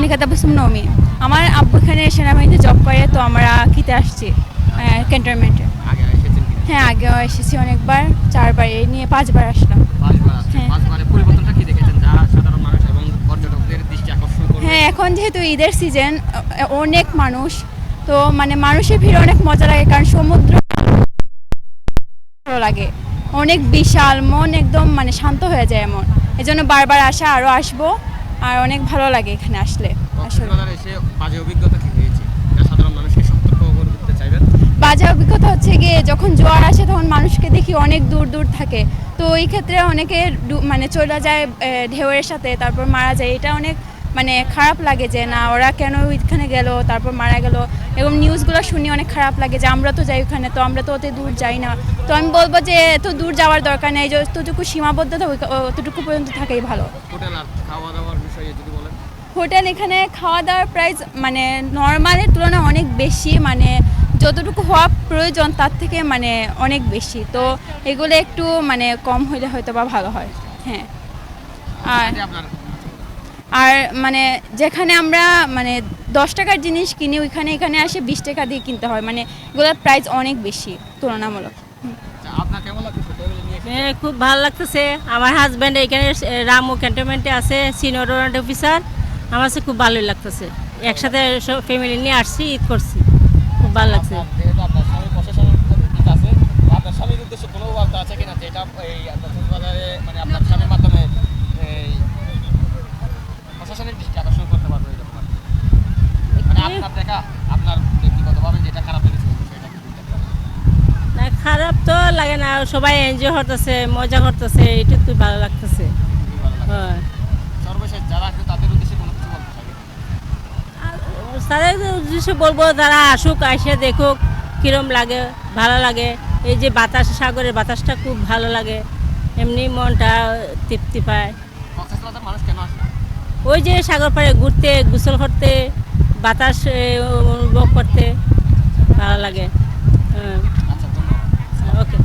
কণিকা Tabassum Naomi. আমার আব্বু এখানে সেনাবাহিনীতে জব করে, তো আমরা কিতে আসছি ক্যান্টনমেন্টে। আগে এসেছেন কিনা? হ্যাঁ, আগেও এসেছি অনেকবার, 4বার, এই নিয়ে 5বার আসলাম। 5 বার আসছেন। হ্যাঁ। 5 বারে পরিবর্তনটা কি দেখেছেন, যা সাধারণ মানুষ এবং পর্যটকদের দৃষ্টি আকর্ষণ করবে? হ্যাঁ, এখন যেহেতু ঈদের সিজন, অনেক মানুষ, তো মানে মানুষের ভিড় অনেক মজা লাগে, কারণ সমুদ্র ভালো লাগে, অনেক বিশাল, মন একদম মানে শান্ত হয়ে যায় এমন। এই জন্য বারবার আসা, আরও আসবো, আর অনেক ভালো লাগে এখানে আসলে। আসলে কক্সবাজারে এসে বাজে অভিজ্ঞতা কি হয়েছে, যা সাধারণ মানুষকে সতর্ক করে দিতে চাইবেন? বাজে অভিজ্ঞতা হচ্ছে গিয়ে, যখন জোয়ার আসে তখন মানুষকে দেখি অনেক দূর দূর থাকে, তো এই ক্ষেত্রে অনেকে মানে চলে যায় ঢেউয়ের সাথে, তারপর মারা যায়। এটা অনেক মানে খারাপ লাগে যে না, ওরা কেন ওইখানে গেল, তারপর মারা গেল, এরকম নিউজগুলো শুনি অনেক খারাপ লাগে যে আমরা তো যাই ওখানে, তো আমরা তো অত দূর যাই না। তো আমি বলবো যে এত দূর যাওয়ার দরকার নেই, যতটুকু সীমাবদ্ধতা অতটুকু পর্যন্ত থাকেই ভালো। হোটেল আর খাওয়া দাওয়ার বিষয়ে যদি বলেন? হোটেল এখানে খাওয়া দাওয়ার প্রাইস মানে নর্মালের তুলনায় অনেক বেশি, মানে যতটুকু হওয়া প্রয়োজন তার থেকে মানে অনেক বেশি, তো এগুলো একটু মানে কম হলে হয়তো বা ভালো হয়। হ্যাঁ, আর আপনার আর মানে যেখানে আমরা মানে 10 টাকার জিনিস কিনি, এখানে আসে 20 টাকা দিয়ে কিনতে হয়, মানে এগুলোর প্রাইস অনেক বেশি তুলনামূলক। আপনার কেমন লাগছে ফ্যামিলি নিয়ে? হ্যাঁ, খুব ভালো লাগতেছে। আমার হাজব্যান্ড এখানে রামু ক্যান্টনমেন্টে আছে, সিনিয়র ওয়ারেন্ট অফিসার। আমার কাছে খুব ভালোই লাগতেছে। একসাথে সব ফ্যামিলি নিয়ে আসছি, ঈদ করছি, খুব ভালো লাগছে। যেহেতু আপনার স্বামী প্রশাসনের দিক আছে, আপনার স্বামীর উদ্দেশ্যে কোনো বার্তা আছে কিনা, যেটা এই আপনার কক্সবাজারে মানে আপনার স্বামীর মাধ্যমে এই প্রশাসনের দৃষ্টি আকর্ষণ করতে পারবে এরকম আর কি? মানে আপনার দেখা, আপনার ব্যক্তিগতভাবে যেটা খারাপ লেগেছে সেটা কি বলতে পারেন? না, খারাপ তো লাগে না, সবাই এনজয় করতেছে, মজা করতেছে, এটা তো ভালো লাগতেছে। খুবই ভালো লাগে। হ্যাঁ, সর্বশেষ যারা আসবে তাদের উদ্দেশ্যে কোনো কিছু বলতে চাই? তাদের উদ্দেশ্যে বলবো তারা আসুক, এসে দেখুক কিরম লাগে, ভালো লাগে। এই যে বাতাস, সাগরের বাতাসটা খুব ভালো লাগে, এমনি মনটা তৃপ্তি পায়। কক্সবাজার মানুষ কেন আসে? ওই যে সাগর পাড়ে ঘুরতে, গোসল করতে, বাতাস অনুভব করতে ভালো লাগে। হ্যাঁ, আচ্ছা, ধন্যবাদ। ওকে।